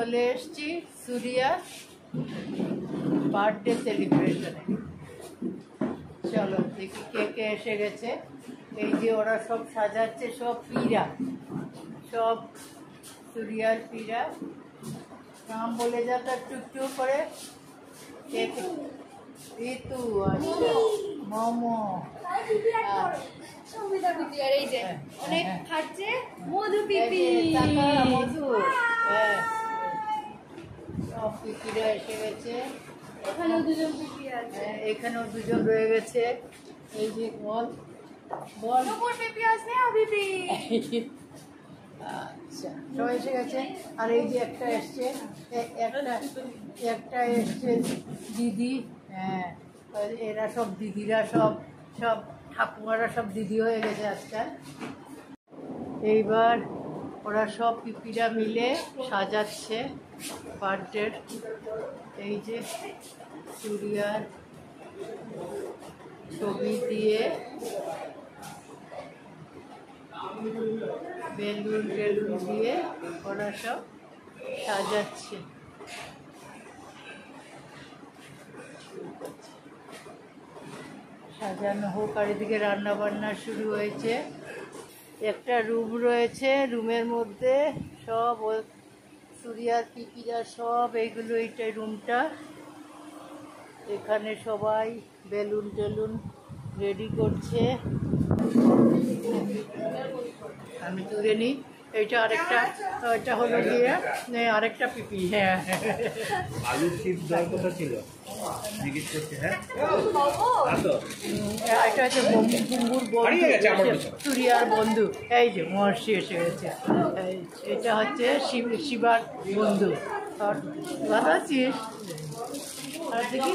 চলে এসেছি সুরিয়া বার্থডে সেলিব্রেশনে। চলো দেখি কে কে এসে গেছে। এই যে ওরা সব সাজাচ্ছে, সব পীরা, সব সুরিয়ার পীরা। নাম বলে যা তার টুকটুক করে। ঋতু, আচ্ছা, মোমো, অনেক খাচ্ছে মধু পিপি, মধু, সব পিপিরা এসে গেছে। এখানেও দুজন পিপি আছে, এখানেও দুজন রয়ে গেছে। এই যে বল বল পিপি আছে পিপি। আচ্ছা, সবাই এসে গেছে। আর এই যে একটা এসছে, একটা এসছে দিদি। হ্যাঁ, এরা সব দিদিরা, সব সব ঠাকুমারা সব দিদি হয়ে গেছে আজকাল। এইবার ওরা সব পিপিরা মিলে সাজাচ্ছে বার্থডের। এই যে সুরিয়ার ছবি দিয়ে বেলুন দিয়ে ওরা সব সাজাচ্ছে। সাজানো হোক, আর এদিকে রান্না বান্না শুরু হয়েছে। একটা রুম রয়েছে, রুমের মধ্যে সব সুরিয়ার পিপিরা সব এইগুলো, এইটাই রুমটা। এখানে সবাই বেলুন টেলুন রেডি করছে। আমি তুলে নিই। এইটা আরেকটা, এটা হলো গিয়ে আরেকটা পিপি। হ্যাঁ, আলুর চিপস দেওয়ার কথা ছিল, জিজ্ঞেস করছে। হ্যাঁ, এটা হচ্ছে বুম্বুর বন্ধু, সুরিয়ার বন্ধু। এই যে মহর্ষি এসে গেছে। এটা হচ্ছে শিবার বন্ধু। ভালো আছিস? আর দেখি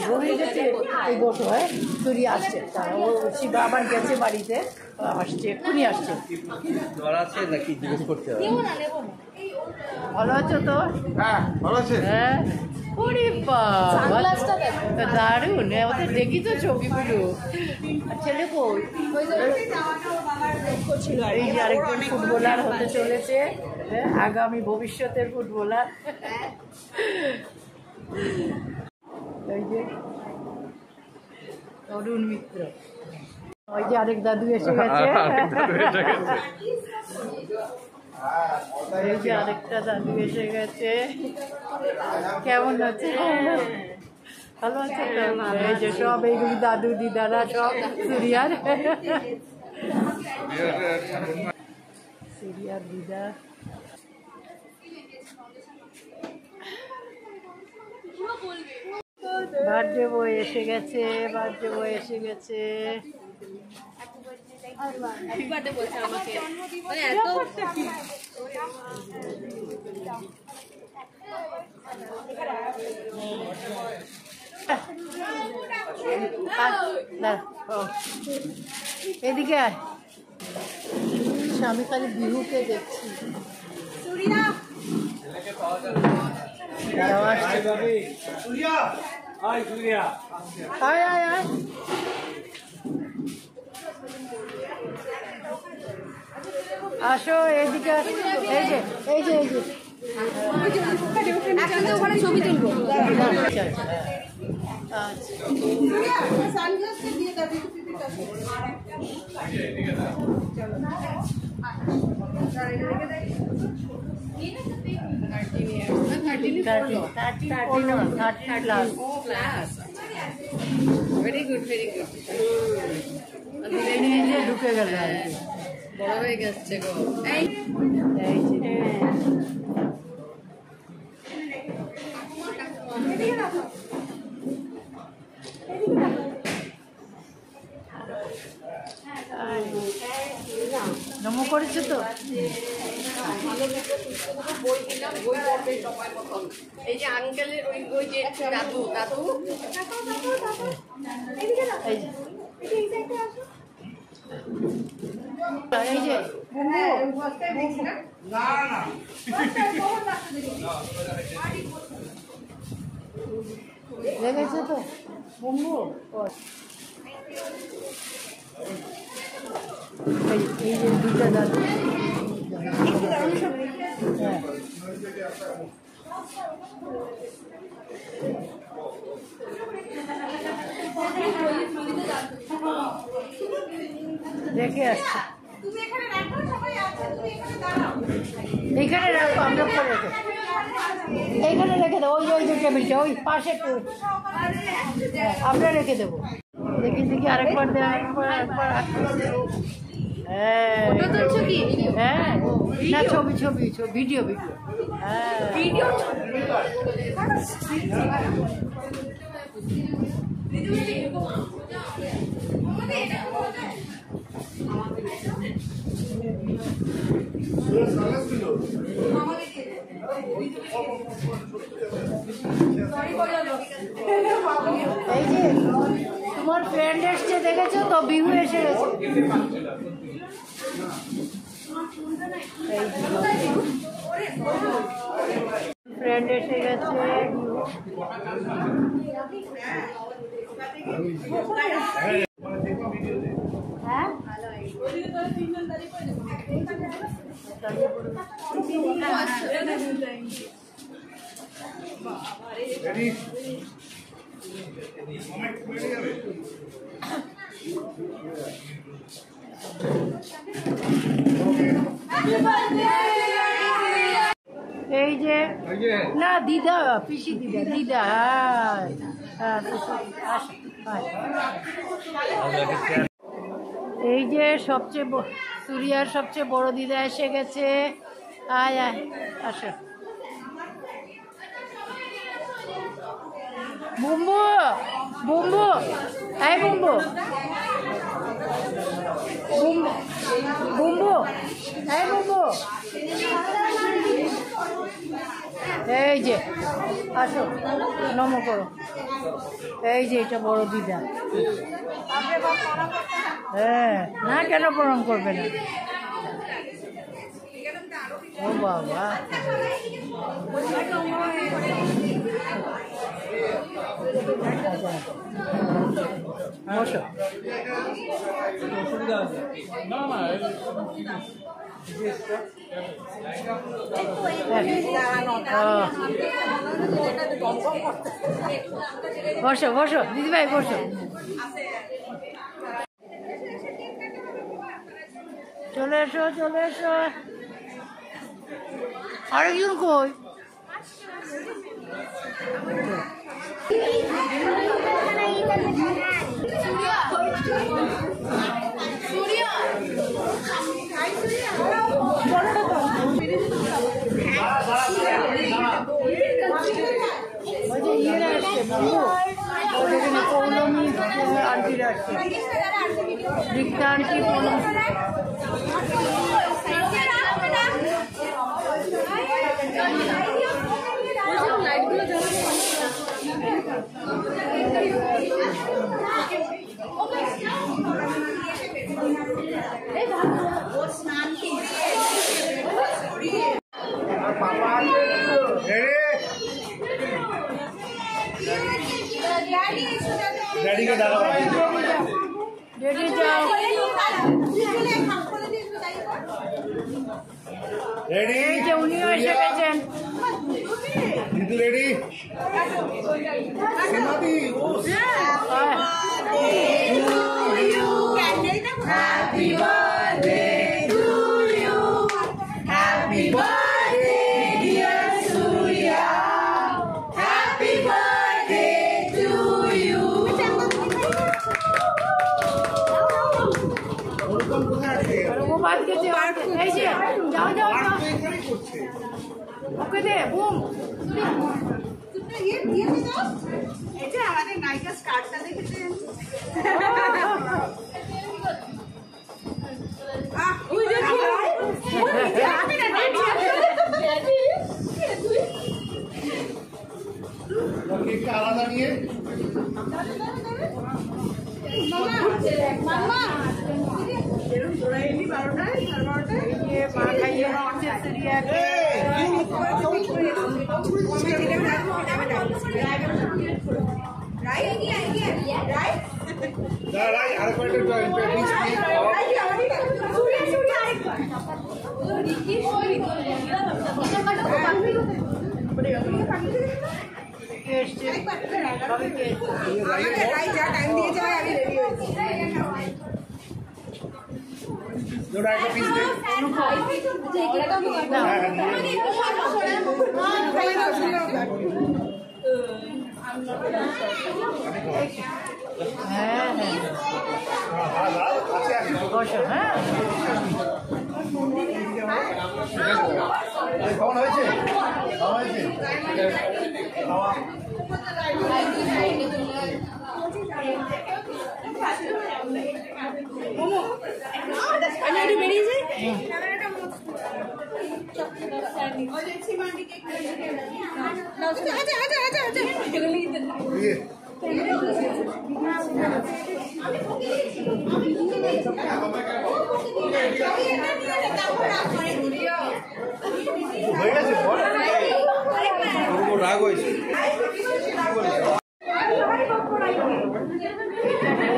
হয়ে গেছে এই বটো। হ্যাঁ, সুরিয়া আসছে, ও শিবা আবার গেছে বাড়িতে, আসছে, এক্ষুনি আসছে। নাকি জিজ্ঞেস করতে হবে। ভালো আছো তো? হ্যাঁ, ভালো আছে। হ্যাঁ, ওরে বাবা দারুণ। ওদের দেখি তো ছবিগুলো। ছেলে কই? এই যে আরেকজন ফুটবলার হতে চলেছে, আগামী ভবিষ্যতের ফুটবলার। এই যে অরুণ মিত্র। ওই যে আরেক দাদু এসে গেছে। এই যে আরেকটা দাদু এসে গেছে। কেমন আছে? ভালো আছে তো? এই যে সব এইগুলি দাদু দিদারা সব সুরিয়ার দিদা। বার্থডে বয় এসে গেছে, বার্থডে বয় এসে গেছে। হ্যাপি বার্থডে বলছে আমাকে, মানে এত এদিকে আয়। আমি খালি বিহুকে দেখছি। আয় আয় আয়। আসো এদিকে। এই যে এই যে এই যে ওখানে ছবি তুলবো। Very good, very good. ঢুকে গেল, বড় হয়ে গেছে গো। নমো করেছে তো। এই যে আঙ্কেলের ওই যে দাদু দাদু এই যে লেগেছে তো বম্বু। এই যে দুটা দাদু। দেখে আসছি এইখানে রাখো, আমরা পরে রেখে এইখানে রেখে দেবো। ওই ওই টেবিলটা ওই পাশে আমরা রেখে দেবো। দেখি দেখি আরেকবার দেয়, আরেকবার হ্যাঁ হ্যাঁ, না ছবি ছবি ছবি ভিডিও ভিডিও হ্যাঁ ভিডিও। এই যে তোমার ফ্রেন্ড এসছে দেখেছো তো, বিহু এসে গেছে। ফ্রেন্ড এসে গেছে, হ্যাঁ এই যে না দিদা, পিসি দিদা, দিদা হ্যাঁ এই যে সবচেয়ে সুরিয়ার সবচেয়ে বড় দিদা এসে গেছে। আয় আয় আসো। বুম্বু বুম্বু, এই বুম্বু বুম্বু বুম্বু, এই বুম্বু, এই যে আসো নম করো। এই যে এটা বড় দিদা, হ্যাঁ না কেন প্রণাম করবে না? ও বাবা, বসো। বসো বসো দিদিভাই বসো। চলে এসো চলে এসো। আরেকজন কই? পৌলমী আন্টিরা আসছে, রিক্তা আন্টি डैडी के दादा रेडी जाओ, रेडी যে উনিও এসে গেছেন। दीदू रेडी सिमादी happy birthday to you, happy birthday dear Surya, happy birthday to you. वो बात करते ऐसे जाओ जाओ जाओ, ওকে দে বুম। এটা আমাদের নায়িকা স্কার্টটা দেখেছেন? केक आलादा নিয়ে মাম্মা এরকম দৌড়াইনি 12টায় 12টায় ये माँ खाइए सूर्याকে। রাইট আর কয়টা প্লিজ মিষ্টি সবই খেয়েছি। হ্যাঁ হ্যাঁ বসো। হ্যাঁ কেমন হয়েছে? কেমন হয়েছে? আমি একটু বেরিয়ে যাই। হয়ে গেছে রাগ হয়েছে।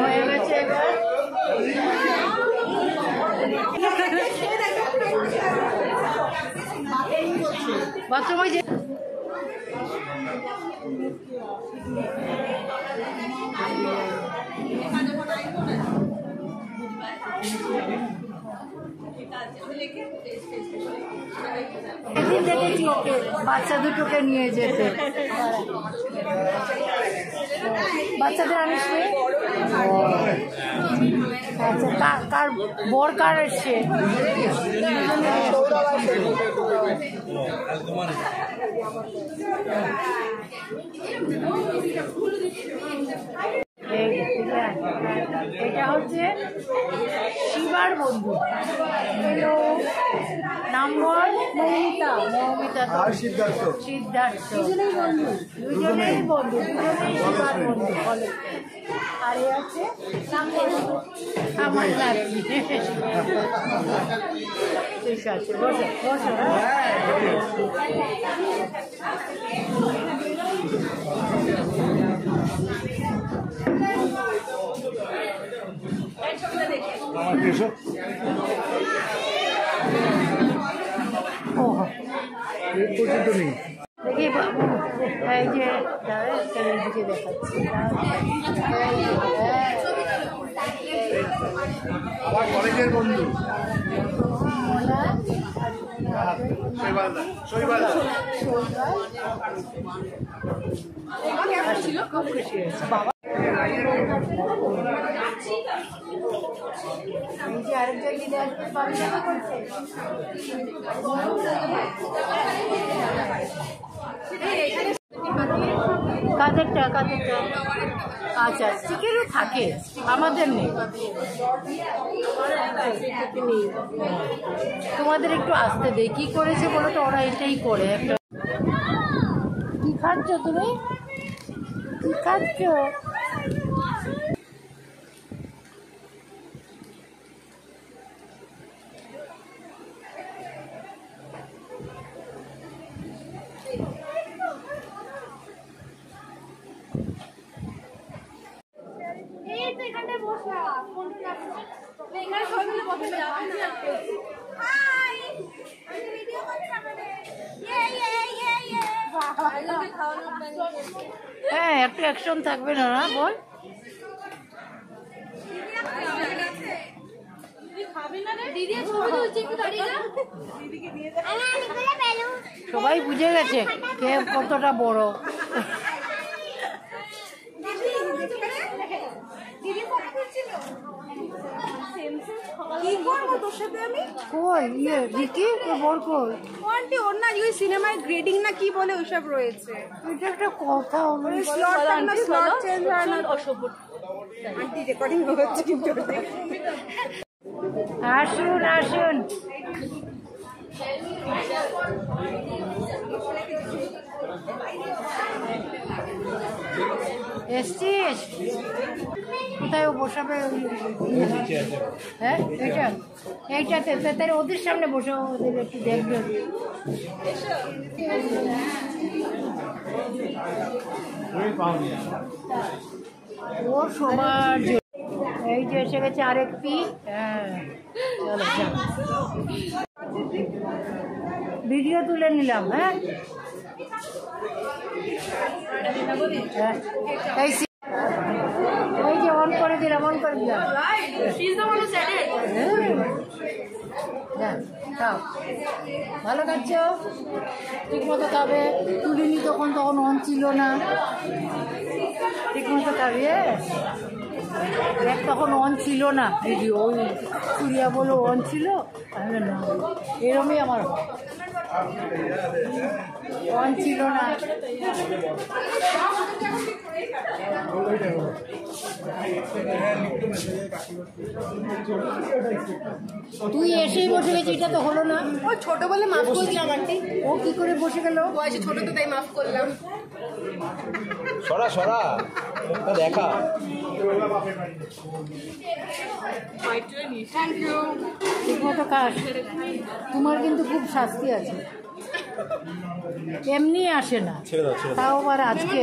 হয়ে গেছে এবার। বাথরুমে যে দেখেছি ওকে বাচ্চা দুটোকে নিয়ে যেতে। বাচ্চাদের আনিস নি? আচ্ছা কার বর কার এসছে? এটা হচ্ছে শিবার বন্ধু। হ্যালো, নাম বল। মৌমিতা। মৌমিতা সিদ্ধার্থ। দুজনেই বন্ধু, দুজনেই শিবার বন্ধু। আর এ আছে আমার নাতি। ঠিক আছে বসো বসো। আমার এসো। পর্যন্ত নেই। দেখি এই যে দিকে দেখাচ্ছি। আমার কলেজের বন্ধু খুব খুশি হয়েছে বাবা। এই যে আরেকজন দিদি আসবে পাঞ্জাবি করছে। কাদেরটা আচ্ছা স্টিকেরও থাকে, আমাদের নেই। তোমাদের একটু আসতে দেই। কি করেছে বলো তো? ওরা এটাই করে একটা। কি খাচ্ছ তুমি? কি খাচ্ছ? হ্যাঁ একটু অ্যাকশন থাকবে না বল। সবাই বুঝে গেছে কে কতটা বড়। সিনেমায় গ্রেডিং না কি বলে ওইসব রয়েছে। এটা একটা কথা আসুন আসুন। এসছিস কোথায় বসাবে? হ্যাঁ এইটাতে তাই ওদের সামনে বসে ওদের একটু দেখবে। ওর সবার এই যে এসে গেছে আরেক পি। হ্যাঁ ভিডিও তুলে নিলাম। হ্যাঁ এই যে অন করে দিলাম, অন করে দিলাম। খাও, ভালো খাচ্ছ, ঠিক মতো খাবে। তুলিনি তখন অন ছিল না, ঠিক মতো খাবে। তখন অন ছিল না ভিডিও, ওই সূর্যা বলো অন ছিল, না এরমই আমার অন ছিল না। তুই এসেই বসে গেছি, এটা তো হলো না। ও ছোট বলে মাফ করলাম আন্টি। ও কি করে বসে গেল? বয়সে ছোট তো তাই মাফ করলাম। সরা সরা দেখা। Thank you. ঠিক মতো খাস, তোমার কিন্তু খুব শাস্তি আছে, এমনি আসে না। তাও আবার আজকে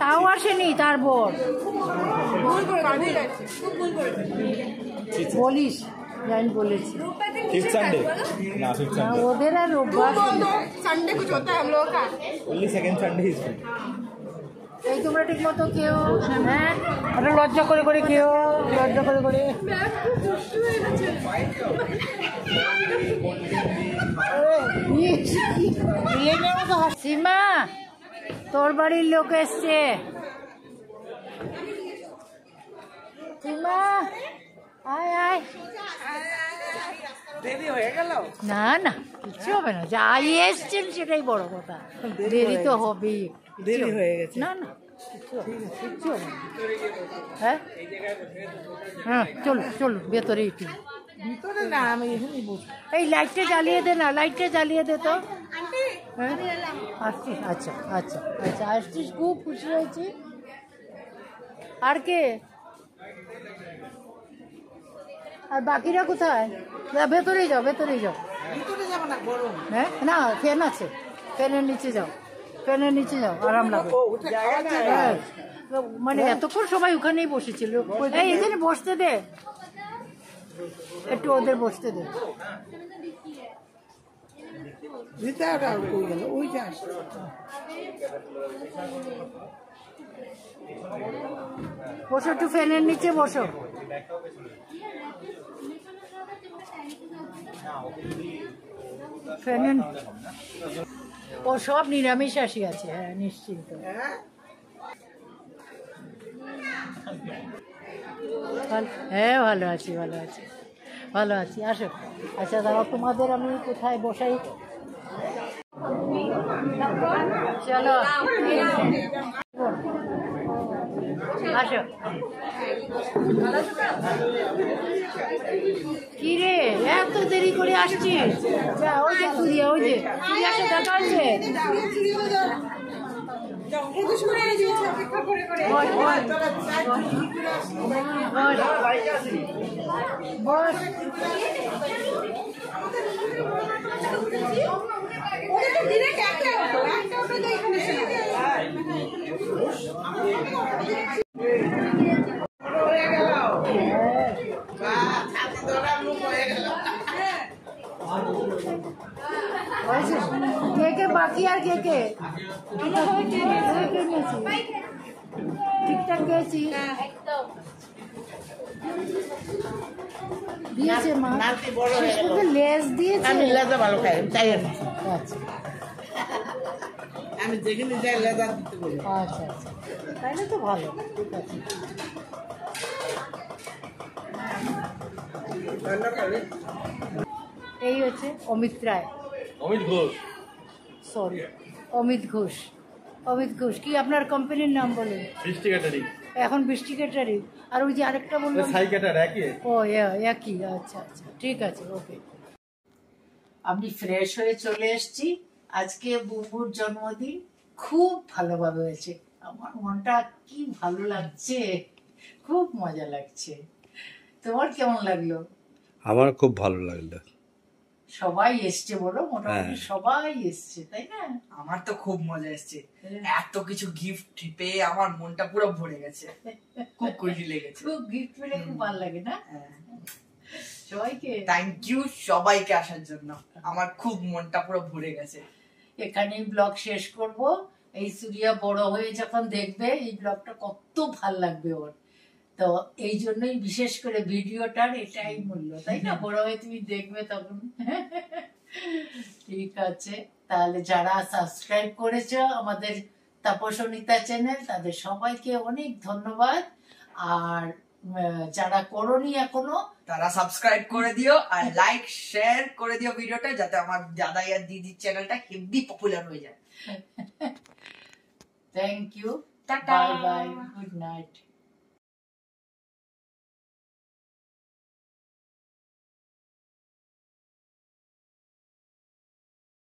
তাও আসেনি, তার বর বলিস জানি বলেছি না, ওদের আর অভ্যাস। संडे कुछ होता है हम लोगों का। only second Sunday is free। এই তোমরা ঠিক মতো কেউ, হ্যাঁ ওটা লজ্জা করে করে কেউ, লজ্জা করে করে। সীমা, তোর বাড়ির লোক এসছে। সীমা আয় আয়। দেরি হয়ে গেল? না না কিচ্ছু হবে না, যাই এসছেন সেটাই বড় কথা। দেরি তো হবেই, দেরি হয়ে গেছে। না না কিচ্ছু হবে না, কিচ্ছু হবে না। হ্যাঁ হ্যাঁ চলো চলো ভেতরে একটু। ভিতরে না, আমি এখানেই বসি। এই লাইটটা জ্বালিয়ে দে না, লাইটটা জ্বালিয়ে দে তো। হ্যাঁ আসছিস? আচ্ছা আচ্ছা আচ্ছা আসছিস, খুব খুশি হয়েছি। আর কে? আর বাকিরা কোথায়? ভেতরেই যাও, ভেতরেই যাও। ভিতরে যাবো না, গরম। হ্যাঁ না ফ্যান আছে, ফ্যানের নিচে যাও, ফ্যানের নিচে যাও, আরাম লাগবে। হ্যাঁ, মানে এতক্ষণ সবাই ওখানেই বসেছিল। এই এখানে বসতে দে, একটু ওদের বসতে দে। ভিতরে আর কই গেল? ওই যে আসছে। বসো, একটু ফ্যানের নিচে বসো। ফ্যানের ও সব নিরামিষ আসি আছে, হ্যাঁ নিশ্চিন্ত। হ্যাঁ ভালো আছি, ভালো আছি, ভালো আছি। আসো। আচ্ছা দাঁড়াও, তোমাদের আমি কোথায় বসাই? চলো আসো। কি রে এত দেরি করে আসছিস? যা, ওই যে সূর্যা, ওই যে সূর্যাকে দেখা হচ্ছে। বস কে কে বাকি আর কে কে ঠিকঠাক গেছি দিয়েছে মা, লেজ দিয়েছে। আমি লেজা ভালো খাই, তাই আচ্ছা আমি যেখানে যাই লেজা দিতে বলি। আচ্ছা আচ্ছা, তাইলে তো ভালো, ঠিক আছে। এই হচ্ছে অমিত রায়, অমিত ঘোষ, সরি অমিত ঘোষ। অমিত ঘোষ কি আপনার কোম্পানির নাম বলেন? বৃষ্টি ক্যাটারিং। এখন বৃষ্টি ক্যাটারিং। আর ওই যে আরেকটা বললাম সাই ক্যাটার একই। ও একই, আচ্ছা আচ্ছা ঠিক আছে, ওকে। আমি ফ্রেশ হয়ে চলে এসেছি। আজকে বুবুর জন্মদিন, খুব ভালোভাবে হয়েছে। আমার মনটা কি ভালো লাগছে, খুব মজা লাগছে। তোমার কেমন লাগলো? আমার খুব ভালো লাগলো। সবাই এসছে বলো, মোটামুটি সবাই এসছে তাই না? আমার তো খুব মজা এসছে, এত কিছু গিফট পেয়ে আমার মনটা পুরো ভরে গেছে, খুব খুশি লেগেছে। খুব গিফট পেলে খুব ভালো লাগে না? সবাইকে থ্যাংক ইউ সবাইকে আসার জন্য, আমার খুব মনটা পুরো ভরে গেছে। এখানেই ব্লগ শেষ করব। এই সুরিয়া বড় হয়ে যখন দেখবে এই ব্লগটা কত ভাল লাগবে ওর। তো এই জন্যই বিশেষ করে ভিডিওটার এটাই মূল্য, তাই না? বড় হয়ে তুমি দেখবে তখন। ঠিক আছে, তাহলে যারা সাবস্ক্রাইব করেছো আমাদের তাপসনিতা চ্যানেল, তাদের সবাইকে অনেক ধন্যবাদ। আর যারা করোনি এখনো, তারা সাবস্ক্রাইব করে দিও আর লাইক শেয়ার করে দিও ভিডিওটা, যাতে আমার দাদাই আর দিদির চ্যানেলটা হেভি পপুলার হয়ে যায়। Thank you, tata. Bye bye, good night.